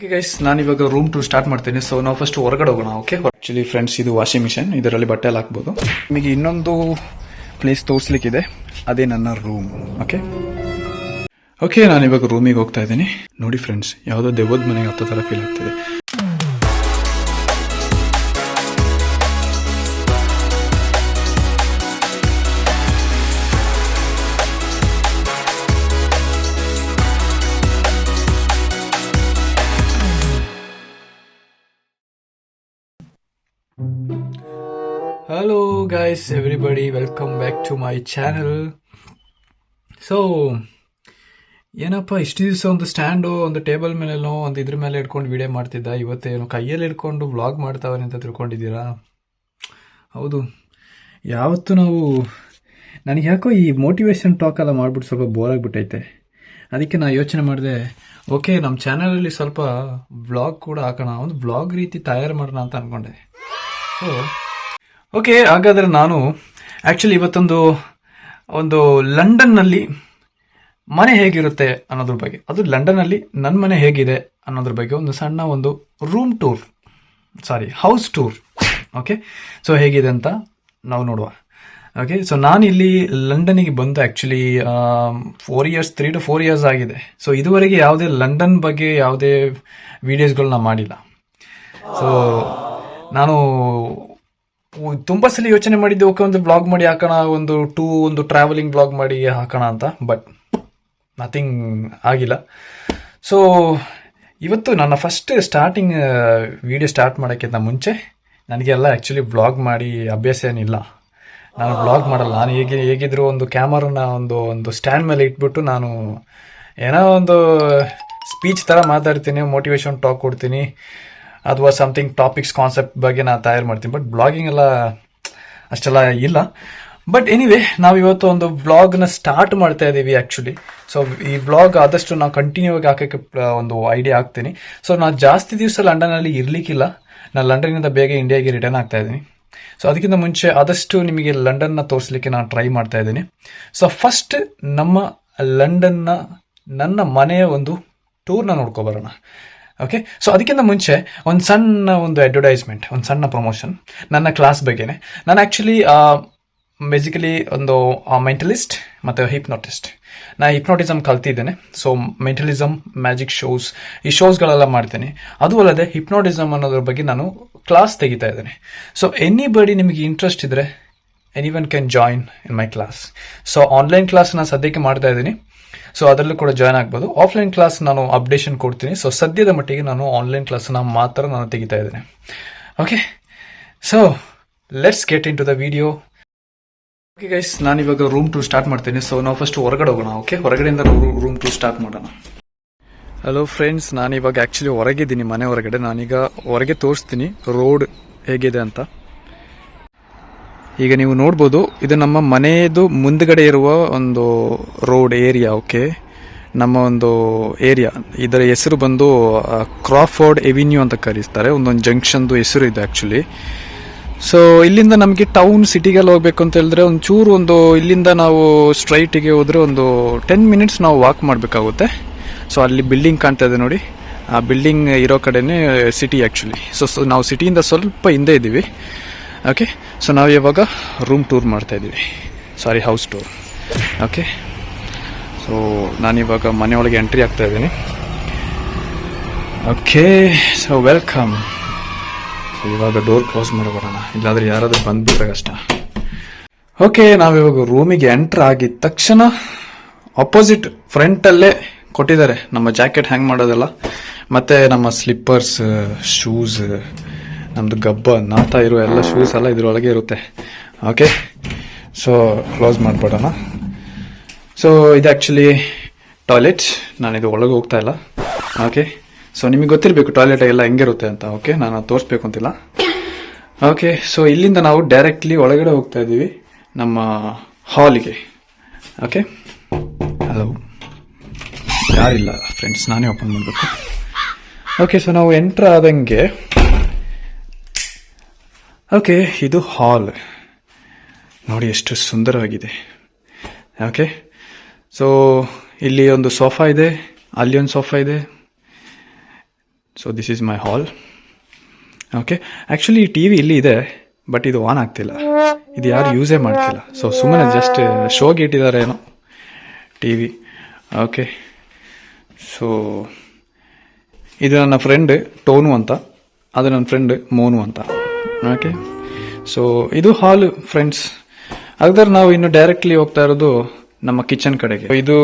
Okay guys, ನಾನು ಇವಾಗ room tour start ಮಾಡ್ತೇನೆ. ಸೊ ನಾವು ಫಸ್ಟ್ ಹೊರಗಡೆ ಹೋಗೋಣ. ಓಕೆ, ಆಕ್ಚುಲಿ ಫ್ರೆಂಡ್ಸ್, ಇದು ವಾಷಿಂಗ್ ಮಿಷಿನ್, ಇದರಲ್ಲಿ ಬಟ್ಟೆ ಎಲ್ಲ ಹಾಕ್ಬೋದು. ನಿಮಗೆ ಇನ್ನೊಂದು ಪ್ಲೇಸ್ ತೋರಿಸ್ಲಿಕ್ಕಿದೆ, ಅದೇ ನನ್ನ ರೂಮ್. ಓಕೆ ಓಕೆ ನಾನು ಇವಾಗ ರೂಮಿಗೆ ಹೋಗ್ತಾ ಇದ್ದೀನಿ. ನೋಡಿ ಫ್ರೆಂಡ್ಸ್, ಯಾವುದೋ ದೆವ್ವದ ಮನೆಗೆ ಹತ್ತೋ ಥರ ಫೀಲ್ ಆಗ್ತಿದೆ. Hello guys, everybody, welcome back to my channel. So ಏನಪ್ಪ ಇಷ್ಟು ದಿವಸ ಒಂದು ಸ್ಟ್ಯಾಂಡು, ಒಂದು ಟೇಬಲ್ ಮೇಲೆನೋ ಒಂದು ಇದ್ರ ಮೇಲೆ ಇಟ್ಕೊಂಡು ವಿಡಿಯೋ ಮಾಡ್ತಿದ್ದ, ಇವತ್ತೇನು ಕೈಯಲ್ಲಿ ಇಟ್ಕೊಂಡು ಬ್ಲಾಗ್ ಮಾಡ್ತಾವನೆ ಅಂತ ತಿಳ್ಕೊಂಡಿದ್ದೀರಾ? ಹೌದು, ಯಾವತ್ತೂ ನನಗೆ ಯಾಕೋ ಈ ಮೋಟಿವೇಶನ್ ಟಾಕ್ ಎಲ್ಲ ಮಾಡಿಬಿಟ್ಟು ಸ್ವಲ್ಪ ಬೋರ್ ಆಗಿಬಿಟ್ಟೈತೆ. ಅದಕ್ಕೆ ನಾನು ಯೋಚನೆ ಮಾಡಿದೆ, ಓಕೆ ನಮ್ಮ ಚಾನಲಲ್ಲಿ ಸ್ವಲ್ಪ ವ್ಲಾಗ್ ಕೂಡ ಹಾಕೋಣ, ಒಂದು ವ್ಲಾಗ್ ರೀತಿ ತಯಾರು ಮಾಡೋಣ ಅಂತ ಅಂದ್ಕೊಂಡೆ. ಸೊ ಓಕೆ, ಹಾಗಾದರೆ ನಾನು ಆ್ಯಕ್ಚುಲಿ ಇವತ್ತೊಂದು ಲಂಡನ್ನಲ್ಲಿ ಮನೆ ಹೇಗಿರುತ್ತೆ ಅನ್ನೋದ್ರ ಬಗ್ಗೆ, ಅದು ಲಂಡನ್ನಲ್ಲಿ ನನ್ನ ಮನೆ ಹೇಗಿದೆ ಅನ್ನೋದ್ರ ಬಗ್ಗೆ ಒಂದು ಸಣ್ಣ room tour, house tour. Okay, so ಹೇಗಿದೆ ಅಂತ ನಾವು ನೋಡುವ. ಓಕೆ, ಸೊ ನಾನು ಇಲ್ಲಿ ಲಂಡನಿಗೆ ಬಂದು ಆ್ಯಕ್ಚುಲಿ 3 to 4 years ಆಗಿದೆ. ಸೊ ಇದುವರೆಗೆ ಯಾವುದೇ ಲಂಡನ್ ಬಗ್ಗೆ ಯಾವುದೇ ವೀಡಿಯೋಸ್ಗಳನ್ನ ಮಾಡಿಲ್ಲ. ಸೊ ನಾನು ತುಂಬ ಸಲ ಯೋಚನೆ ಮಾಡಿದ್ದೆ, ಓಕೆ ಒಂದು ಬ್ಲಾಗ್ ಮಾಡಿ ಹಾಕೋಣ, ಒಂದು ಟ್ರಾವೆಲಿಂಗ್ ಬ್ಲಾಗ್ ಮಾಡಿ ಹಾಕೋಣ ಅಂತ, ಬಟ್ ನಥಿಂಗ್ ಆಗಿಲ್ಲ. ಸೊ ಇವತ್ತು ನನ್ನ ಫಸ್ಟ್ ಸ್ಟಾರ್ಟಿಂಗ್ ವಿಡಿಯೋ ಸ್ಟಾರ್ಟ್ ಮಾಡೋಕ್ಕಿಂತ ಮುಂಚೆ ನನಗೆಲ್ಲ ಆ್ಯಕ್ಚುಲಿ ಬ್ಲಾಗ್ ಮಾಡಿ ಅಭ್ಯಾಸ ಏನಿಲ್ಲ. ನಾನು ಬ್ಲಾಗ್ ಮಾಡಲ್ಲ. ನಾನು ಹೇಗಿದ್ರು ಒಂದು ಕ್ಯಾಮರಾನ ಒಂದು ಸ್ಟ್ಯಾಂಡ್ ಮೇಲೆ ಇಟ್ಬಿಟ್ಟು ನಾನು ಏನೋ ಒಂದು ಸ್ಪೀಚ್ ಥರ ಮಾತಾಡ್ತೀನಿ, ಮೋಟಿವೇಶನ್ ಟಾಕ್ ಕೊಡ್ತೀನಿ, ಅಥವಾ ಸಮಥಿಂಗ್ ಟಾಪಿಕ್ಸ್ ಕಾನ್ಸೆಪ್ಟ್ ಬಗ್ಗೆ ನಾನು ತಯಾರು ಮಾಡ್ತೀನಿ. ಬಟ್ ಬ್ಲಾಗಿಂಗ್ ಎಲ್ಲ ಅಷ್ಟೆಲ್ಲ ಇಲ್ಲ. ಬಟ್ ಎನಿವೇ, ನಾವು ಇವತ್ತು ಒಂದು ವ್ಲಾಗ್ನ ಸ್ಟಾರ್ಟ್ ಮಾಡ್ತಾ ಇದ್ದೀವಿ ಆ್ಯಕ್ಚುಲಿ. ಸೊ ಈ ವ್ಲಾಗ್ ಆದಷ್ಟು ನಾವು ಕಂಟಿನ್ಯೂ ಆಗಿ ಹಾಕೋಕ್ಕೆ ಒಂದು ಐಡಿಯಾ ಹಾಕ್ತೀನಿ. ಸೊ ನಾನು ಜಾಸ್ತಿ ದಿವಸ ಲಂಡನಲ್ಲಿ ಇರಲಿಕ್ಕಿಲ್ಲ, ನಾನು ಲಂಡನ್ನಿಂದ ಬೇಗ ಇಂಡಿಯಾಗೆ ರಿಟರ್ನ್ ಆಗ್ತಾ ಇದ್ದೀನಿ. ಸೊ ಅದಕ್ಕಿಂತ ಮುಂಚೆ ಆದಷ್ಟು ನಿಮಗೆ ಲಂಡನ್ನ ತೋರಿಸ್ಲಿಕ್ಕೆ ನಾನು ಟ್ರೈ ಮಾಡ್ತಾ ಇದ್ದೀನಿ. ಸೊ ಫಸ್ಟ್ ನಮ್ಮ ನನ್ನ ಮನೆಯ ಒಂದು ಟೂರ್ನ ನೋಡ್ಕೊಬರೋಣ. ಓಕೆ, ಸೊ ಅದಕ್ಕಿಂತ ಮುಂಚೆ ಒಂದು ಸಣ್ಣ ಅಡ್ವರ್ಟೈಸ್ಮೆಂಟ್, ಒಂದು ಸಣ್ಣ ಪ್ರಮೋಷನ್ ನನ್ನ ಕ್ಲಾಸ್ ಬಗ್ಗೆನೇ. ನಾನು ಆ್ಯಕ್ಚುಲಿ ಬೇಸಿಕಲಿ ಒಂದು ಮೆಂಟಲಿಸ್ಟ್ ಮತ್ತು ಹಿಪ್ನೋಟಿಸ್ಟ್. ನಾನು ಹಿಪ್ನೋಟಿಸಮ್ ಕಲ್ತಿದ್ದೇನೆ. ಸೊ ಮೆಂಟಲಿಸಮ್, ಮ್ಯಾಜಿಕ್ ಶೋಸ್, ಈ ಶೋಸ್ಗಳೆಲ್ಲ ಮಾಡ್ತೇನೆ. ಅದು ಅಲ್ಲದೆ ಹಿಪ್ನೋಟಿಸಮ್ ಅನ್ನೋದ್ರ ಬಗ್ಗೆ ನಾನು ಕ್ಲಾಸ್ ತೆಗಿತಾ ಇದ್ದೇನೆ. ಸೊ ಎನಿಬಡಿ ನಿಮಗೆ ಇಂಟ್ರೆಸ್ಟ್ ಇದ್ದರೆ anyone can join in my class. So online class ನಾನು ಸದ್ಯಕ್ಕೆ ಮಾಡ್ತಾ ಇದ್ದೀನಿ. ಸೊ ಅದರಲ್ಲೂ ಕೂಡ ಜಾಯ್ನ್ ಆಗ್ಬೋದು. ಆಫ್ಲೈನ್ ಕ್ಲಾಸ್ ನಾನು ಅಪ್ಡೇಷನ್ ಕೊಡ್ತೀನಿ. ಸೊ ಸದ್ಯದ ಮಟ್ಟಿಗೆ ನಾನು ಆನ್ಲೈನ್ ಕ್ಲಾಸ್ನ ಮಾತ್ರ ನಾನು ತೆಗಿತಾ ಇದ್ದೇನೆ. Okay, so let's get into the video. Okay guys, ನಾನಿವಾಗ ರೂಮ್ ಟೂರ್ ಸ್ಟಾರ್ಟ್ ಮಾಡ್ತೇನೆ. ಸೊ ನಾವು ಫಸ್ಟ್ ಹೊರಗಡೆ ಹೋಗೋಣ. ಓಕೆ, ಹೊರಗಡೆಯಿಂದ ರೂಮ್ ಟೂರ್ ಸ್ಟಾರ್ಟ್ ಮಾಡೋಣ. ಹಲೋ ಫ್ರೆಂಡ್ಸ್, ನಾನಿವಾಗ ಆ್ಯಕ್ಚುಲಿ ಹೊರಗಿದ್ದೀನಿ, ಮನೆ ಹೊರಗಡೆ. ನಾನೀಗ ಹೊರಗೆ ತೋರಿಸ್ತೀನಿ ರೋಡ್ ಹೇಗಿದೆ ಅಂತ. ಈಗ ನೀವು ನೋಡ್ಬೋದು, ಇದು ನಮ್ಮ ಮನೆಯದು ಮುಂದ್ಗಡೆ ಇರುವ ಒಂದು ರೋಡ್ ಏರಿಯಾ. ಓಕೆ, ನಮ್ಮ ಒಂದು ಏರಿಯಾ, ಇದರ ಹೆಸರು ಬಂದು ಕ್ರಾಫೋರ್ಡ್ ಎವಿನ್ಯೂ ಅಂತ ಕರೀತಾರೆ. ಒಂದೊಂದು ಜಂಕ್ಷನ್ದು ಹೆಸರು ಇದೆ ಆ್ಯಕ್ಚುಲಿ. ಸೊ ಇಲ್ಲಿಂದ ನಮಗೆ ಟೌನ್ ಸಿಟಿಗೆಲ್ಲ ಹೋಗ್ಬೇಕು ಅಂತ ಹೇಳಿದ್ರೆ ಇಲ್ಲಿಂದ ನಾವು ಸ್ಟ್ರೈಟಿಗೆ ಹೋದರೆ ಒಂದು 10 minutes ನಾವು ವಾಕ್ ಮಾಡಬೇಕಾಗುತ್ತೆ. ಸೊ ಅಲ್ಲಿ ಬಿಲ್ಡಿಂಗ್ ಕಾಣ್ತಾ ಇದೆ ನೋಡಿ, ಆ ಬಿಲ್ಡಿಂಗ್ ಇರೋ ಕಡೆನೇ ಸಿಟಿ ಆ್ಯಕ್ಚುಲಿ. ಸೊ ನಾವು ಸಿಟಿಯಿಂದ ಸ್ವಲ್ಪ ಹಿಂದೆ ಇದ್ದೀವಿ. ಓಕೆ, ಸೊ ನಾವು ಇವಾಗ ರೂಮ್ ಟೂರ್ ಮಾಡ್ತಾ ಇದ್ದೀವಿ, ಹೌಸ್ ಟೂರ್. ಓಕೆ, ಸೊ ನಾನಿವಾಗ ಮನೆಯೊಳಗೆ ಎಂಟ್ರಿ ಆಗ್ತಾ ಇದ್ದೀನಿ. Okay, so welcome. ಇವಾಗ ಡೋರ್ ಕ್ಲೋಸ್ ಮಾಡಬರೋಣ, ಇಲ್ಲಾಂದರೆ ಯಾರಾದರೂ ಬಂದ್ಬಿಟ್ರೆ ಕಷ್ಟ. ಓಕೆ, ನಾವಿವಾಗ ರೂಮಿಗೆ ಎಂಟ್ರ್ ಆಗಿದ ತಕ್ಷಣ ಅಪೋಸಿಟ್ ಫ್ರಂಟಲ್ಲೇ ಕೊಟ್ಟಿದ್ದಾರೆ ನಮ್ಮ ಜಾಕೆಟ್ ಹ್ಯಾಂಗ್ ಮಾಡೋದೆಲ್ಲ, ಮತ್ತು ನಮ್ಮ ಸ್ಲಿಪ್ಪರ್ಸ್, ಶೂಸ್, ನಮ್ಮದು ಗಬ್ಬ ನಾತ ಇರೋ ಎಲ್ಲ ಶೂಸ್ ಎಲ್ಲ ಇದರೊಳಗೆ ಇರುತ್ತೆ. ಓಕೆ, ಸೊ ಕ್ಲೋಸ್ ಮಾಡಿಬಿಡೋಣ. ಸೊ ಇದು ಆ್ಯಕ್ಚುಲಿ ಟಾಯ್ಲೆಟ್. ನಾನಿದು ಒಳಗೆ ಹೋಗ್ತಾ ಇಲ್ಲ. ಓಕೆ, ಸೊ ನಿಮಗೆ ಗೊತ್ತಿರಬೇಕು ಟಾಯ್ಲೆಟ್ ಎಲ್ಲ ಹೆಂಗಿರುತ್ತೆ ಅಂತ. ಓಕೆ, ನಾನು ತೋರಿಸ್ಬೇಕು ಅಂತಿಲ್ಲ. ಓಕೆ, ಸೊ ಇಲ್ಲಿಂದ ನಾವು ಡೈರೆಕ್ಟ್ಲಿ ಒಳಗಡೆ ಹೋಗ್ತಾ ಇದ್ದೀವಿ ನಮ್ಮ ಹಾಲಿಗೆ. ಓಕೆ, ಹಲೋ, ಯಾರಿಲ್ಲ ಫ್ರೆಂಡ್ಸ್, ನಾನೇ ಓಪನ್ ಮಾಡಬೇಕು. ಓಕೆ, ಸೊ ನಾವು ಎಂಟ್ರ್ ಆದಂಗೆ, ಓಕೆ, ಇದು ಹಾಲ್ ನೋಡಿ ಎಷ್ಟು ಸುಂದರವಾಗಿದೆ. ಓಕೆ, ಸೊ ಇಲ್ಲಿ ಒಂದು ಸೋಫಾ ಇದೆ, ಅಲ್ಲಿ ಒಂದು ಸೋಫಾ ಇದೆ. So this is my hall. Okay, actually T V ಇಲ್ಲಿ ಇದೆ, ಬಟ್ ಇದು ಆನ್ ಆಗ್ತಿಲ್ಲ, ಇದು ಯಾರು ಯೂಸೇ ಮಾಡ್ತಿಲ್ಲ. ಸೊ ಸುಮ್ಮನೆ ಜಸ್ಟ್ ಶೋಗೆ ಇಟ್ಟಿದ್ದಾರೆ ಏನೋ ಟಿ ವಿ. ಓಕೆ, ಸೊ ಇದು ನನ್ನ ಫ್ರೆಂಡ್ ಟೋನು ಅಂತ, ಅದು ನನ್ನ ಫ್ರೆಂಡ್ ಮೋನು ಅಂತ. ಓಕೆ, ಸೊ ಇದು ಹಾಲ್ ಫ್ರೆಂಡ್ಸ್. ಹಾಗಾದ್ರೆ ನಾವು ಇನ್ನು ಡೈರೆಕ್ಟ್ಲಿ ಹೋಗ್ತಾ ಇರೋದು ನಮ್ಮ ಕಿಚನ್ ಕಡೆಗೆ. ಇದು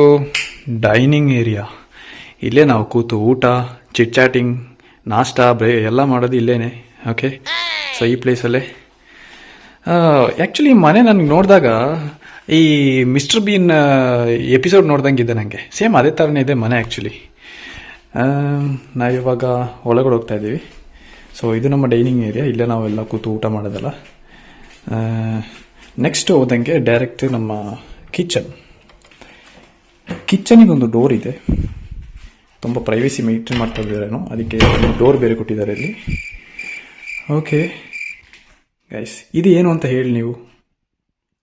ಡೈನಿಂಗ್ ಏರಿಯಾ. ಇಲ್ಲೇ ನಾವು ಕೂತು ಊಟ, ಚಿಟ್ ಚಾಟಿಂಗ್, ನಾಷ್ಟ, ಎಲ್ಲ ಮಾಡೋದು ಇಲ್ಲೇನೆ. ಓಕೆ, ಸೊ ಈ ಪ್ಲೇಸಲ್ಲೇ ಆ್ಯಕ್ಚುಲಿ ಮನೆ ನನಗೆ ನೋಡಿದಾಗ ಈ ಮಿಸ್ಟರ್ ಬೀನ್ ಎಪಿಸೋಡ್ ನೋಡ್ದಂಗೆ ಇದೆ ನನಗೆ. ಸೇಮ್ ಅದೇ ಥರನೇ ಇದೆ ಮನೆ ಆ್ಯಕ್ಚುಲಿ. ನಾವಿವಾಗ ಒಳಗಡೆ ಹೋಗ್ತಾ ಇದ್ದೀವಿ. ಸೊ ಇದು ನಮ್ಮ ಡೈನಿಂಗ್ ಏರಿಯಾ, ಇಲ್ಲೇ ನಾವೆಲ್ಲ ಕೂತು ಊಟ ಮಾಡೋದಲ್ಲ. ನೆಕ್ಸ್ಟ್ ಹೋದಂಗೆ ಡೈರೆಕ್ಟ್ ನಮ್ಮ ಕಿಚನಿಗೊಂದು ಡೋರ್ ಇದೆ. ತುಂಬ ಪ್ರೈವೇಸಿ ಮೇಂಟೈನ್ ಮಾಡ್ತಾ ಇದ್ದಾರೇನೋ, ಅದಕ್ಕೆ ಡೋರ್ ಬೇರೆ ಕೊಟ್ಟಿದ್ದಾರೆ ಇಲ್ಲಿ. ಓಕೆ ಗೈಸ್, ಇದು ಏನು ಅಂತ ಹೇಳಿ ನೀವು.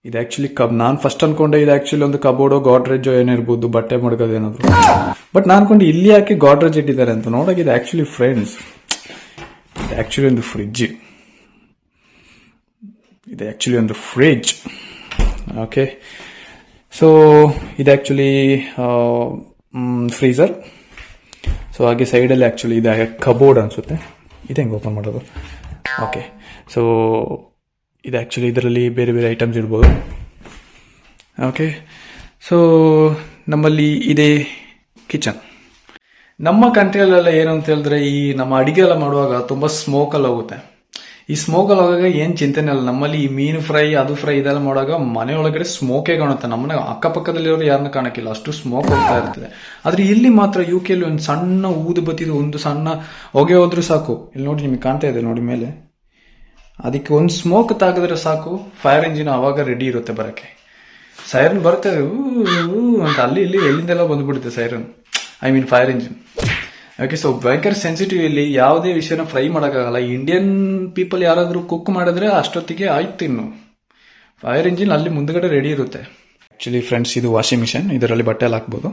ಇದು ಆ್ಯಕ್ಚುಲಿ ನಾನು ಫಸ್ಟ್ ಅನ್ಕೊಂಡೆ ಇದು ಆ್ಯಕ್ಚುಲಿ ಒಂದು ಕಬೋರ್ಡೋ ಗಾಡ್ರೇಜೋ ಏನಿರ್ಬೋದು, ಬಟ್ಟೆ ಮಡಗೋದೇನಾದ್ರು. ಬಟ್ ನಾನು ಅನ್ಕೊಂಡು ಇಲ್ಲಿ ಯಾಕೆ ಗಾಡ್ರೇಜ್ ಇಟ್ಟಿದ್ದಾರೆ ಅಂತ ನೋಡೋಕೆ ಇದು ಆ್ಯಕ್ಚುಲಿ ಫ್ರೆಂಡ್ಸ್, ಇದು ಆ್ಯಕ್ಚುಲಿ ಒಂದು ಫ್ರಿಡ್ಜ್. ಇದು ಆ್ಯಕ್ಚುಲಿ ಒಂದು ಫ್ರಿಡ್ಜ್. ಓಕೆ, ಸೊ ಇದು ಆ್ಯಕ್ಚುಲಿ ಫ್ರೀಸರ್. ಸೊ ಹಾಗೆ ಸೈಡಲ್ಲಿ ಆ್ಯಕ್ಚುಲಿ ಇದು ಕಬೋರ್ಡ್ ಅನಿಸುತ್ತೆ. ಇದು ಹೆಂಗೆ ಓಪನ್ ಮಾಡೋದು? ಓಕೆ, ಸೊ ಇದು ಆ್ಯಕ್ಚುಲಿ ಇದರಲ್ಲಿ ಬೇರೆ ಬೇರೆ ಐಟಮ್ಸ್ ಇರ್ಬೋದು. ಓಕೆ, ಸೊ ನಮ್ಮಲ್ಲಿ ಇದೆ ಕಿಚನ್. ನಮ್ಮ ಕಂಟ್ರಿಯಲ್ಲೆಲ್ಲ ಏನು ಅಂತ ಹೇಳಿದ್ರೆ, ಈ ನಮ್ಮ ಅಡಿಗೆ ಎಲ್ಲ ಮಾಡುವಾಗ ತುಂಬ ಸ್ಮೋಕಲ್ಲಿ ಹೋಗುತ್ತೆ. ಈ ಸ್ಮೋಕಲ್ಲಿ ಹೋಗಾಗ ಏನು ಚಿಂತೆನೇ ಇಲ್ಲ. ನಮ್ಮಲ್ಲಿ ಈ ಮೀನು ಫ್ರೈ, ಅದು ಫ್ರೈ ಇದೆಲ್ಲ ಮಾಡುವಾಗ ಮನೆಯೊಳಗಡೆ ಸ್ಮೋಕೇ ಕಾಣುತ್ತೆ. ನಮ್ಮನೆ ಅಕ್ಕಪಕ್ಕದಲ್ಲಿರೋರು ಯಾರನ್ನ ಕಾಣಕ್ಕಿಲ್ಲ, ಅಷ್ಟು ಸ್ಮೋಕ್ ಹೋಗ್ತಾ ಇರ್ತದೆ. ಆದರೆ ಇಲ್ಲಿ ಮಾತ್ರ UK ಒಂದು ಸಣ್ಣ ಊದು ಬತ್ತಿದು, ಒಂದು ಸಣ್ಣ ಹೊಗೆ ಹೋದ್ರೂ ಸಾಕು. ಇಲ್ಲಿ ನೋಡಿ, ನಿಮಗೆ ಕಾಣ್ತಾ ಇದೆ ನೋಡಿ ಮೇಲೆ, ಅದಕ್ಕೆ ಒಂದು ಸ್ಮೋಕ್ ತಾಗಿದ್ರೆ ಸಾಕು, ಫೈರ್ ಇಂಜಿನ್ ಆವಾಗ ರೆಡಿ ಇರುತ್ತೆ ಬರೋಕ್ಕೆ. ಸೈರನ್ ಬರುತ್ತೆ ಅಂತ, ಅಲ್ಲಿ ಇಲ್ಲಿ ಎಲ್ಲಿಂದೆಲ್ಲ ಬಂದ್ಬಿಡುತ್ತೆ siren, I mean fire engine. Okay, so ಭಯಂಕರ ಸೆನ್ಸಿಟಿವ್. ಇಲ್ಲಿ ಯಾವುದೇ ವಿಷಯನ ಫ್ರೈ ಮಾಡೋಕ್ಕಾಗಲ್ಲ. ಇಂಡಿಯನ್ ಪೀಪಲ್ ಯಾರಾದರೂ ಕುಕ್ ಮಾಡಿದ್ರೆ ಅಷ್ಟೊತ್ತಿಗೆ ಆಯ್ತು, ಇನ್ನು ಫೈರ್ ಇಂಜಿನ್ ಅಲ್ಲಿ ಮುಂದ್ಗಡೆ ರೆಡಿ ಇರುತ್ತೆ. ಆ್ಯಕ್ಚುಲಿ ಫ್ರೆಂಡ್ಸ್, ಇದು ವಾಷಿಂಗ್ ಮಿಷಿನ್, ಇದರಲ್ಲಿ ಬಟ್ಟೆ ಎಲ್ಲ ಹಾಕ್ಬೋದು.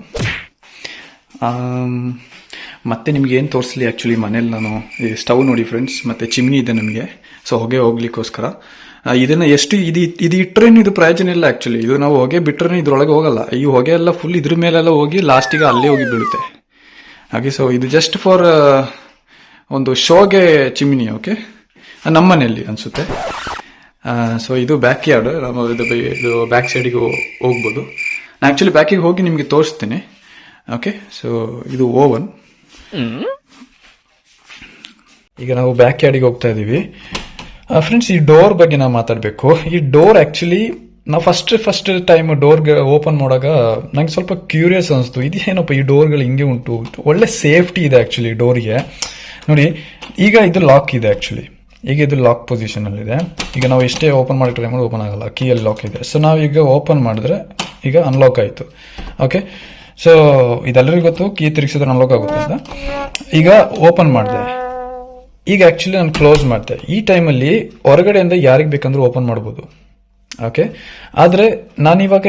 ಮತ್ತೆ ನಿಮ್ಗೆ ಏನು ತೋರಿಸಲಿ, ಆ್ಯಕ್ಚುಲಿ ಮನೇಲಿ ನಾನು ಈ ಸ್ಟವ್ ನೋಡಿ ಫ್ರೆಂಡ್ಸ್, ಮತ್ತೆ ಚಿಮ್ನಿ ಇದೆ ನಮಗೆ, ಸೊ ಹೊಗೆ ಹೋಗ್ಲಿಕ್ಕೋಸ್ಕರ. ಇದನ್ನ ಎಷ್ಟು ಇದು ಇಟ್ಟರೇನು ಇದು ಪ್ರಯೋಜನ ಇಲ್ಲ. ಆ್ಯಕ್ಚುಲಿ ಇದು ನಾವು ಹೊಗೆ ಬಿಟ್ಟರೆ ಇದ್ರೊಳಗೆ ಹೋಗಲ್ಲ. ಈ ಹೊಗೆ ಎಲ್ಲ ಫುಲ್ ಇದ್ರ ಮೇಲೆಲ್ಲ ಹೋಗಿ ಲಾಸ್ಟಿಗೆ ಅಲ್ಲೇ ಹೋಗಿ ಬೀಳುತ್ತೆ. ಹಾಗೆ, ಸೊ ಇದು ಜಸ್ಟ್ ಫಾರ್ ಒಂದು ಶೋಗೆ ಚಿಮ್ನಿ. ಓಕೆ, ನಮ್ಮ ಮನೆಯಲ್ಲಿ ಅನಿಸುತ್ತೆ. ಸೊ ಇದು ಬ್ಯಾಕ್ ಯಾರ್ಡ್, ನಾವು ಇದು ಬ್ಯಾಕ್ ಸೈಡಿಗೆ ಹೋಗ್ಬೋದು. ನಾನು ಆ್ಯಕ್ಚುಲಿ ಬ್ಯಾಕಿಗೆ ಹೋಗಿ ನಿಮಗೆ ತೋರಿಸ್ತೀನಿ. ಓಕೆ, ಸೊ ಇದು ಓವನ್. ಈಗ ನಾವು ಬ್ಯಾಕ್ ಯಾರ್ಡಿಗೆ ಹೋಗ್ತಾ ಇದ್ದೀವಿ ಫ್ರೆಂಡ್ಸ್. ಈ ಡೋರ್ ಬಗ್ಗೆ ನಾವು ಮಾತಾಡಬೇಕು. ಈ ಡೋರ್ ಆ್ಯಕ್ಚುಲಿ ನಾವು ಫಸ್ಟ್ ಟೈಮ್ ಡೋರ್ಗೆ ಓಪನ್ ಮಾಡೋವಾಗ ನಂಗೆ ಸ್ವಲ್ಪ ಕ್ಯೂರಿಯಸ್ ಅನಿಸ್ತು. ಇದೇನಪ್ಪ ಈ ಡೋರ್ಗಳು ಹಿಂಗೆ ಉಂಟು, ಒಳ್ಳೆ ಸೇಫ್ಟಿ ಇದೆ ಆ್ಯಕ್ಚುಲಿ ಡೋರಿಗೆ. ನೋಡಿ, ಈಗ ಇದು ಲಾಕ್ ಇದೆ ಆ್ಯಕ್ಚುಲಿ, ಈಗ ಇದು ಲಾಕ್ ಪೊಸಿಷನಲ್ಲಿದೆ. ಈಗ ನಾವು ಎಷ್ಟೇ ಓಪನ್ ಮಾಡಿ ಟ್ರೈ ಮಾಡಿ ಓಪನ್ ಆಗಲ್ಲ, ಕೀಯಲ್ಲಿ ಲಾಕ್ ಇದೆ. ಸೊ ನಾವು ಈಗ ಓಪನ್ ಮಾಡಿದ್ರೆ ಈಗ ಅನ್ಲಾಕ್ ಆಯಿತು. ಓಕೆ, ಸೊ ಇದೆಲ್ಲರಿಗೂ ಗೊತ್ತು, ಕೀ ತಿರುಗಿಸಿದ್ರೆ ಅನ್ಲಾಕ್ ಆಗುತ್ತೆ ಅಂತ. ಈಗ ಓಪನ್ ಮಾಡಿದೆ, ಈಗ ಆ್ಯಕ್ಚುಲಿ ನಾನು ಕ್ಲೋಸ್ ಮಾಡಿದೆ. ಈ ಟೈಮಲ್ಲಿ ಹೊರಗಡೆಯಿಂದ ಯಾರಿಗೆ ಬೇಕಂದ್ರೂ ಓಪನ್ ಮಾಡ್ಬೋದು. ಓಕೆ, ಆದರೆ ನಾನಿವಾಗ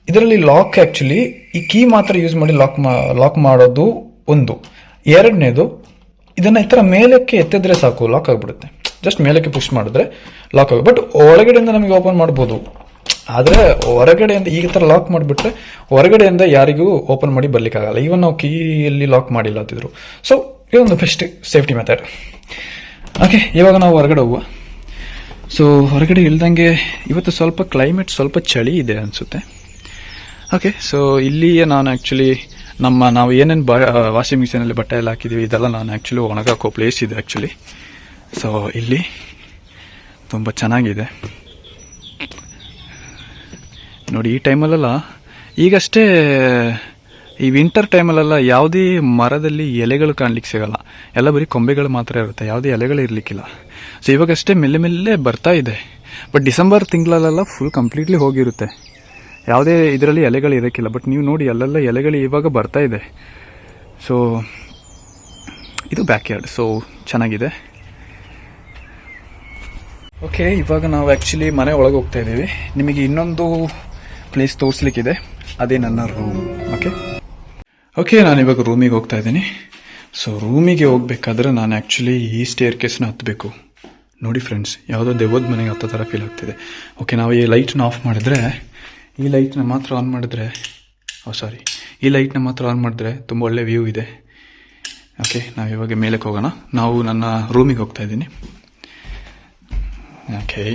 ಇದರಲ್ಲಿ ಲಾಕ್ ಆ್ಯಕ್ಚುಲಿ ಈ ಕೀ ಮಾತ್ರ ಯೂಸ್ ಮಾಡಿ ಲಾಕ್ ಮಾಡೋದು ಒಂದು. ಎರಡನೇದು, ಇದನ್ನು ಈ ಥರ ಮೇಲಕ್ಕೆ ಎತ್ತಿದ್ರೆ ಸಾಕು, ಲಾಕ್ ಆಗಿಬಿಡುತ್ತೆ. ಜಸ್ಟ್ ಮೇಲಕ್ಕೆ ಪುಷ್ ಮಾಡಿದ್ರೆ ಲಾಕ್ ಆಗುತ್ತೆ. ಬಟ್ ಒಳಗಡೆಯಿಂದ ನಮಗೆ ಓಪನ್ ಮಾಡ್ಬೋದು. ಆದರೆ ಹೊರಗಡೆಯಿಂದ ಈ ಥರ ಲಾಕ್ ಮಾಡಿಬಿಟ್ರೆ ಹೊರಗಡೆಯಿಂದ ಯಾರಿಗೂ ಓಪನ್ ಮಾಡಿ ಬರ್ಲಿಕ್ಕಾಗಲ್ಲ. ಈವನ್ ನಾವು ಕೀಯಲ್ಲಿ ಲಾಕ್ ಮಾಡಿಲ್ಲ ಅಂತಿದ್ರು. ಸೊ ಇದೊಂದು ಬೆಸ್ಟ್ ಸೇಫ್ಟಿ ಮೆಥಡ್. ಓಕೆ, ಇವಾಗ ನಾವು ಹೊರಗಡೆ ಹೋಗುವ. ಸೊ ಹೊರಗಡೆ ಇಳ್ದಂಗೆ ಇವತ್ತು ಸ್ವಲ್ಪ ಕ್ಲೈಮೇಟ್ ಸ್ವಲ್ಪ ಚಳಿ ಇದೆ ಅನಿಸುತ್ತೆ. ಓಕೆ, ಸೊ ಇಲ್ಲಿಯೇ ನಾನು ಆ್ಯಕ್ಚುಲಿ ನಾವು ಏನೇನು ವಾಷಿಂಗ್ ಮಿಷಿನಲ್ಲಿ ಬಟ್ಟೆ ಎಲ್ಲ ಹಾಕಿದ್ದೀವಿ ಇದೆಲ್ಲ ನಾನು ಆ್ಯಕ್ಚುಲಿ ಒಣಗಾಕೋ ಪ್ಲೇಸ್ ಇದೆ ಆ್ಯಕ್ಚುಲಿ. ಸೊ ಇಲ್ಲಿ ತುಂಬ ಚೆನ್ನಾಗಿದೆ ನೋಡಿ. ಈ ಟೈಮಲ್ಲೆಲ್ಲ ಈಗಷ್ಟೇ ಈ ವಿಂಟರ್ ಟೈಮಲ್ಲೆಲ್ಲ ಯಾವುದೇ ಮರದಲ್ಲಿ ಎಲೆಗಳು ಕಾಣ್ಲಿಕ್ಕೆ ಸಿಗಲ್ಲ, ಎಲ್ಲ ಬರೀ ಕೊಂಬೆಗಳು ಮಾತ್ರ ಇರುತ್ತೆ, ಯಾವುದೇ ಎಲೆಗಳು ಇರಲಿಕ್ಕಿಲ್ಲ. ಸೊ ಇವಾಗಷ್ಟೇ ಮೆಲ್ಲೆ ಬರ್ತಾ ಇದೆ. ಬಟ್ ಡಿಸೆಂಬರ್ ತಿಂಗಳಲ್ಲೆಲ್ಲ ಫುಲ್ ಕಂಪ್ಲೀಟ್ಲಿ ಹೋಗಿರುತ್ತೆ, ಯಾವುದೇ ಇದರಲ್ಲಿ ಎಲೆಗಳು ಇರೋಕ್ಕಿಲ್ಲ. ಬಟ್ ನೀವು ನೋಡಿ ಅಲ್ಲೆಲ್ಲ ಎಲೆಗಳು ಇವಾಗ ಬರ್ತಾ ಇದೆ. ಸೊ ಇದು ಬ್ಯಾಕ್ ಯಾರ್ಡ್, ಸೊ ಚೆನ್ನಾಗಿದೆ. ಓಕೆ, ಇವಾಗ ನಾವು ಆ್ಯಕ್ಚುಲಿ ಮನೆ ಒಳಗೆ ಹೋಗ್ತಾ ಇದ್ದೀವಿ. ನಿಮಗೆ ಇನ್ನೊಂದು ಪ್ಲೇಸ್ ತೋರಿಸ್ಲಿಕ್ಕಿದೆ, ಅದೇ ನನ್ನ ರೂಮ್. ಓಕೆ, ನಾನು ಇವಾಗ ರೂಮಿಗೆ ಹೋಗ್ತಾ ಇದ್ದೀನಿ. ಸೊ ರೂಮಿಗೆ ಹೋಗ್ಬೇಕಾದ್ರೆ ನಾನು ಆ್ಯಕ್ಚುಲಿ ಈ ಸ್ಟೇರ್ ಕೇಸ್ನ ಹತ್ತಬೇಕು. ನೋಡಿ ಫ್ರೆಂಡ್ಸ್, ಯಾವುದೋ ದೆವ್ವದ ಮನೆಗೆ ಹತ್ತೋ ಥರ ಫೀಲ್ ಆಗ್ತಿದೆ. ಓಕೆ, ನಾವು ಈ ಲೈಟ್ನ ಆಫ್ ಮಾಡಿದ್ರೆ, ಈ ಲೈಟ್ನ ಮಾತ್ರ ಆನ್ ಮಾಡಿದ್ರೆ, ಈ ಲೈಟ್ನ ಮಾತ್ರ ಆನ್ ಮಾಡಿದ್ರೆ ತುಂಬ ಒಳ್ಳೆ ವ್ಯೂ ಇದೆ. ಓಕೆ, ನಾವು ಇವಾಗ ಮೇಲಕ್ಕೆ ಹೋಗೋಣ. ನಾವು ನನ್ನ ರೂಮಿಗೆ ಹೋಗ್ತಾ ಇದ್ದೀನಿ. ಓಕೆ,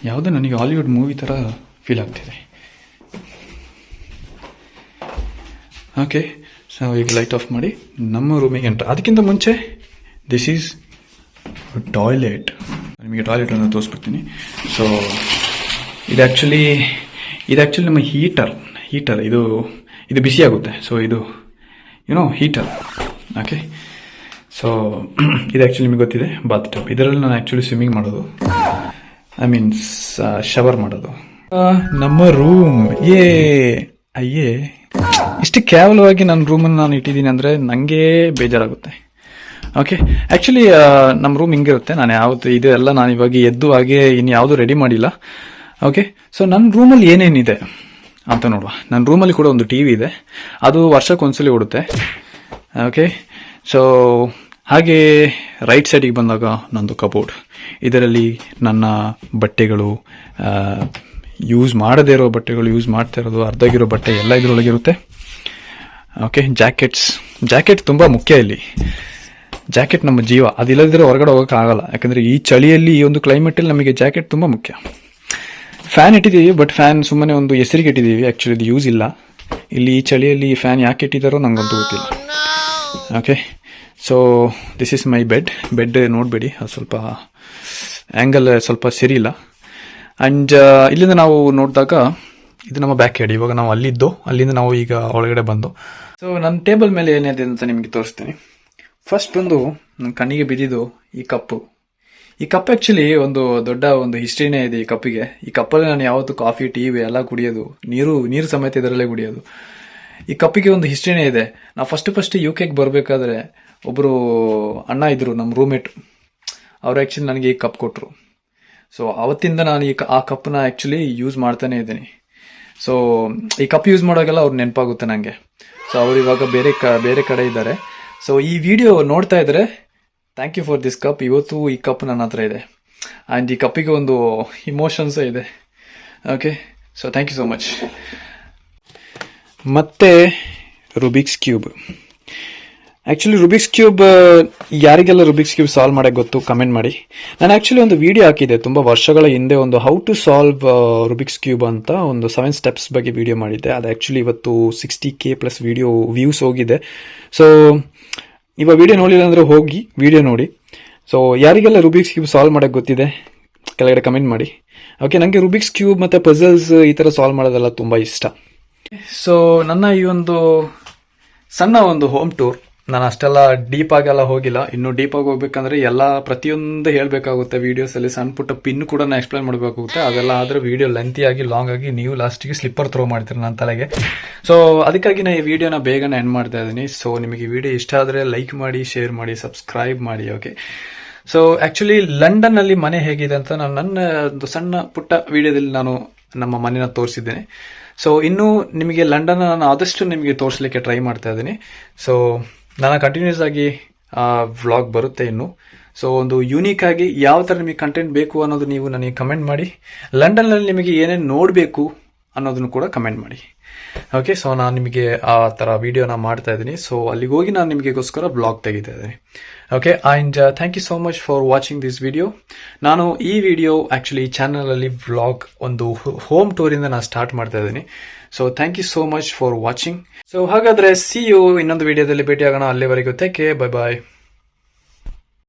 ಯಾವುದೋ ನನಗೆ ಹಾಲಿವುಡ್ ಮೂವಿ ಥರ ಫೀಲ್ ಆಗ್ತಿದೆ. ಓಕೆ, ಸೊ ಈಗ ಲೈಟ್ ಆಫ್ ಮಾಡಿ ನಮ್ಮ ರೂಮಿಗೆ ಎಂಟ್ರ್. ಅದಕ್ಕಿಂತ ಮುಂಚೆ ದಿಸ್ ಈಸ್ ಟಾಯ್ಲೆಟ್. ನಿಮಗೆ ಟಾಯ್ಲೆಟನ್ನು ತೋರಿಸ್ಬಿಡ್ತೀನಿ. ಸೊ ಇದು ಆ್ಯಕ್ಚುಲಿ ನಮ್ಮ ಹೀಟರ್. ಇದು ಬಿಸಿ ಆಗುತ್ತೆ. ಸೊ ಇದು ಹೀಟರ್. ಓಕೆ, ಸೊ ಇದು ಆ್ಯಕ್ಚುಲಿ ನಿಮಗೆ ಗೊತ್ತಿದೆ, ಬಾತ್ ಟಬ್. ಇದರಲ್ಲಿ ನಾನು ಆ್ಯಕ್ಚುಲಿ ಸ್ವಿಮ್ಮಿಂಗ್ ಮಾಡೋದು, ಶವರ್ ಮಾಡೋದು. ನಮ್ಮ ರೂಮ್ ಅಯ್ಯೇ ಇಷ್ಟು ಕೇವಲವಾಗಿ ನನ್ನ ರೂಮನ್ನು ನಾನು ಇಟ್ಟಿದ್ದೀನಿ ಅಂದರೆ ನನಗೆ ಬೇಜಾರಾಗುತ್ತೆ. ಓಕೆ, ಆ್ಯಕ್ಚುಲಿ ನಮ್ಮ ರೂಮ್ ಹಿಂಗಿರುತ್ತೆ. ನಾನು ಇದೆಲ್ಲ ನಾನು ಇವಾಗ ಎದ್ದು ಹಾಗೆ ಇನ್ನು ಯಾವುದು ರೆಡಿ ಮಾಡಿಲ್ಲ. ಓಕೆ, ಸೊ ನನ್ನ ರೂಮಲ್ಲಿ ಏನೇನಿದೆ ಅಂತ ನೋಡುವ. ನನ್ನ ರೂಮಲ್ಲಿ ಕೂಡ ಒಂದು ಟಿ ವಿ ಇದೆ, ಅದು ವರ್ಷಕ್ಕೊಂದ್ಸಲಿ ಓಡುತ್ತೆ. ಓಕೆ, ಸೊ ಹಾಗೆ ರೈಟ್ ಸೈಡಿಗೆ ಬಂದಾಗ ನಂದು ಕಬೋರ್ಡ್. ಇದರಲ್ಲಿ ನನ್ನ ಬಟ್ಟೆಗಳು, ಯೂಸ್ ಮಾಡದೇ ಇರೋ ಬಟ್ಟೆಗಳು, ಯೂಸ್ ಮಾಡ್ತಾ ಇರೋದು, ಅರ್ಧಾಗಿರೋ ಬಟ್ಟೆ ಎಲ್ಲ ಇದರೊಳಗಿರುತ್ತೆ. ಓಕೆ, ಜಾಕೆಟ್ ತುಂಬ ಮುಖ್ಯ ಇಲ್ಲಿ. ಜಾಕೆಟ್ ನಮ್ಮ ಜೀವ. ಅದಿಲ್ಲದಿದ್ರೆ ಹೊರಗಡೆ ಹೋಗೋಕ್ಕಾಗಲ್ಲ. ಯಾಕಂದರೆ ಈ ಚಳಿಯಲ್ಲಿ, ಈ ಒಂದು ಕ್ಲೈಮೇಟಲ್ಲಿ ನಮಗೆ ಜಾಕೆಟ್ ತುಂಬ ಮುಖ್ಯ. ಫ್ಯಾನ್ ಇಟ್ಟಿದ್ದೀವಿ, ಬಟ್ ಫ್ಯಾನ್ ಸುಮ್ಮನೆ ಒಂದು ಹೆಸರಿಗೆ ಇಟ್ಟಿದ್ದೀವಿ. ಆ್ಯಕ್ಚುಲಿ ಇದು ಯೂಸ್ ಇಲ್ಲ. ಇಲ್ಲಿ ಈ ಚಳಿಯಲ್ಲಿ ಫ್ಯಾನ್ ಯಾಕೆ ಇಟ್ಟಿದ್ದಾರೋ ನಂಗಂತೂ ಗೊತ್ತಿಲ್ಲ. Okay, so this is my bed ನೋಡಬೇಡಿ, ಅದು ಸ್ವಲ್ಪ ಆ್ಯಂಗಲ್ ಸ್ವಲ್ಪ ಸರಿ ಇಲ್ಲ. ಆ್ಯಂಡ್ ಇಲ್ಲಿಂದ ನಾವು ನೋಡಿದಾಗ ಇದು ನಮ್ಮ ಬ್ಯಾಕ್ ಯಾರ್ಡ್. ಇವಾಗ ನಾವು ಅಲ್ಲಿಂದ ನಾವು ಈಗ ಒಳಗಡೆ ಬಂದು, ಸೊ ನನ್ನ ಟೇಬಲ್ ಮೇಲೆ ಏನಿದೆ ಅಂತ ನಿಮಗೆ ತೋರಿಸ್ತೀನಿ. ಫಸ್ಟ್ ಬಂದು ನನ್ನ ಕಣ್ಣಿಗೆ ಬಿದ್ದಿದ್ದು ಈ ಕಪ್ಪು ಆ್ಯಕ್ಚುಲಿ ಒಂದು ದೊಡ್ಡ ಒಂದು ಹಿಸ್ಟ್ರಿನೇ ಇದೆ ಈ ಕಪ್ಪಿಗೆ. ಈ ಕಪ್ಪಲ್ಲಿ ನಾನು ಯಾವತ್ತು ಕಾಫಿ, ಟೀ ಎಲ್ಲ ಕುಡಿಯೋದು, ನೀರು ಸಮೇತ ಇದರಲ್ಲೇ ಕುಡಿಯೋದು. ಈ ಕಪ್ಪಿಗೆ ಒಂದು ಹಿಸ್ಟ್ರಿನೇ ಇದೆ. ನಾವು ಫಸ್ಟ್ UK ಬರಬೇಕಾದ್ರೆ ಒಬ್ಬರು ಅಣ್ಣ ಇದ್ರು, ನಮ್ಮ ರೂಮ್ಮೇಟ್. ಅವ್ರು ಆ್ಯಕ್ಚುಲಿ ನನಗೆ ಈ ಕಪ್ ಕೊಟ್ಟರು. ಸೊ ಅವತ್ತಿಂದ ನಾನು ಆ ಕಪ್ಪನ್ನ ಆ್ಯಕ್ಚುಲಿ ಯೂಸ್ ಮಾಡ್ತಾನೆ ಇದ್ದೀನಿ. ಸೊ ಈ ಕಪ್ ಯೂಸ್ ಮಾಡೋಗೆಲ್ಲ ಅವ್ರು ನೆನಪಾಗುತ್ತೆ ನನಗೆ. ಸೊ ಅವ್ರು ಇವಾಗ ಬೇರೆ ಕಡೆ ಇದ್ದಾರೆ. ಸೊ ಈ ವಿಡಿಯೋ ನೋಡ್ತಾ ಇದ್ರೆ thank you for this cup. ಇವತ್ತು ಈ ಕಪ್ ನನ್ನ ಹತ್ರ ಇದೆ. ಆ್ಯಂಡ್ ಈ ಕಪ್ಪಿಗೆ ಒಂದು ಇಮೋಷನ್ಸೇ ಇದೆ. Okay, so thank you so much. ಮತ್ತೆ Rubik's cube. Actually Rubik's cube, ಯಾರಿಗೆಲ್ಲ ರುಬಿಕ್ಸ್ ಕ್ಯೂಬ್ ಸಾಲ್ವ್ ಮಾಡೋಕ್ಕೆ ಗೊತ್ತು ಕಮೆಂಟ್ ಮಾಡಿ. ನಾನು ಆ್ಯಕ್ಚುಲಿ ಒಂದು ವಿಡಿಯೋ ಹಾಕಿದ್ದೆ ತುಂಬ ವರ್ಷಗಳ ಹಿಂದೆ, ಒಂದು how to solve Rubik's cube ಅಂತ ಒಂದು 7 ಸ್ಟೆಪ್ಸ್ ಬಗ್ಗೆ ವಿಡಿಯೋ ಮಾಡಿದ್ದೆ. ಅದು ಆ್ಯಕ್ಚುಲಿ ಇವತ್ತು 60K+ ವ್ಯೂಸ್ ಹೋಗಿದೆ. ಸೊ ಇವಾಗ ವಿಡಿಯೋ ನೋಡಿಲ್ಲ ಅಂದರೆ ಹೋಗಿ ವಿಡಿಯೋ ನೋಡಿ. ಸೊ ಯಾರಿಗೆಲ್ಲ ರುಬಿಕ್ಸ್ ಕ್ಯೂಬ್ ಸಾಲ್ವ್ ಮಾಡೋಕ್ಕೆ ಗೊತ್ತಿದೆ ಕೆಳಗಡೆ ಕಮೆಂಟ್ ಮಾಡಿ. ಓಕೆ, ನನಗೆ ರುಬಿಕ್ಸ್ ಕ್ಯೂಬ್ ಮತ್ತು ಪಜಲ್ಸ್ ಈ ಥರ ಸಾಲ್ವ್ ಮಾಡೋದೆಲ್ಲ ತುಂಬ ಇಷ್ಟ. ಸೊ ನನ್ನ ಈ ಒಂದು ಸಣ್ಣ ಒಂದು ಹೋಮ್ ಟೂರ್, ನಾನು ಅಷ್ಟೆಲ್ಲ ಡೀಪ್ ಆಗೆಲ್ಲ ಹೋಗಿಲ್ಲ. ಇನ್ನು ಡೀಪಾಗಿ ಹೋಗ್ಬೇಕಂದ್ರೆ ಪ್ರತಿಯೊಂದು ಹೇಳಬೇಕಾಗುತ್ತೆ. ವೀಡಿಯೋಸಲ್ಲಿ ಸಣ್ಣ ಪುಟ್ಟ ಪಿನ್ ಕೂಡ ನಾನು ಎಕ್ಸ್ಪ್ಲೈನ್ ಮಾಡಬೇಕಾಗುತ್ತೆ. ಅದೆಲ್ಲ ಆದರೆ ವೀಡಿಯೋ ಲೆಂತಿಯಾಗಿ ಲಾಂಗ್ ಆಗಿ ನೀವು ಲಾಸ್ಟಿಗೆ ಸ್ಲಿಪ್ಪರ್ ಥ್ರೋ ಮಾಡ್ತೀರಿ ನನ್ನ ತಲೆಗೆ. ಸೊ ಅದಕ್ಕಾಗಿ ನಾನು ಈ ವಿಡಿಯೋನ ಬೇಗನೆ ಎಂಡ್ ಮಾಡ್ತಾ ಇದ್ದೀನಿ. ಸೊ ನಿಮಗೆ ಈ ವಿಡಿಯೋ ಇಷ್ಟ ಆದರೆ ಲೈಕ್ ಮಾಡಿ, ಶೇರ್ ಮಾಡಿ, ಸಬ್ಸ್ಕ್ರೈಬ್ ಮಾಡಿ. ಓಕೆ, ಸೊ ಆ್ಯಕ್ಚುಲಿ ಲಂಡನ್ನಲ್ಲಿ ಮನೆ ಹೇಗಿದೆ ಅಂತ ನಾನು ನನ್ನ ಒಂದು ಸಣ್ಣ ಪುಟ್ಟ ವಿಡಿಯೋದಲ್ಲಿ ನಾನು ನಮ್ಮ ಮನೆನ ತೋರಿಸಿದ್ದೇನೆ. ಸೊ ಇನ್ನೂ ನಿಮಗೆ ಲಂಡನ್ ನಾನು ಆದಷ್ಟು ನಿಮಗೆ ತೋರಿಸಲಿಕ್ಕೆ ಟ್ರೈ ಮಾಡ್ತಾ ಇದ್ದೀನಿ. ಸೊ ನಾನು ಕಂಟಿನ್ಯೂಸ್ ಆಗಿ ವ್ಲಾಗ್ ಬರುತ್ತೆ ಇನ್ನು. ಸೊ ಒಂದು ಯೂನಿಕ್ ಆಗಿ ಯಾವ ಥರ ನಿಮಗೆ ಕಂಟೆಂಟ್ ಬೇಕು ಅನ್ನೋದು ನೀವು ನನಗೆ ಕಮೆಂಟ್ ಮಾಡಿ. ಲಂಡನ್ನಲ್ಲಿ ನಿಮಗೆ ಏನೇನು ನೋಡಬೇಕು ಅನ್ನೋದನ್ನು ಕೂಡ ಕಮೆಂಟ್ ಮಾಡಿ. ಓಕೆ, ಸೊ ನಾನು ನಿಮಗೆ ಆ ಥರ ವಿಡಿಯೋನ ಮಾಡ್ತಾ ಇದ್ದೀನಿ. ಸೊ ಅಲ್ಲಿಗೆ ಹೋಗಿ ನಾನು ನಿಮಗೆಗೋಸ್ಕರ ವ್ಲಾಗ್ ತೆಗಿತಾ ಇದ್ದೀನಿ. Okay, and thank you so much for watching this video. ನಾನು ಈ ವಿಡಿಯೋ ಆ್ಯಕ್ಚುಲಿ ಈ ಚಾನಲಲ್ಲಿ ವ್ಲಾಗ್ ಒಂದು ಹೋಮ್ ಟೂರಿಂದ ನಾನು ಸ್ಟಾರ್ಟ್ ಮಾಡ್ತಾ ಇದ್ದೀನಿ. So thank you so much for watching. So ಹಾಗಾದರೆ ಸಿ ಯು ಇನ್ನೊಂದು ವಿಡಿಯೋದಲ್ಲಿ ಭೇಟಿಯಾಗೋಣ. ಅಲ್ಲಿವರೆಗೂ ಟೇಕ್ ಕೇರ್, ಬೈ ಬಾಯ್.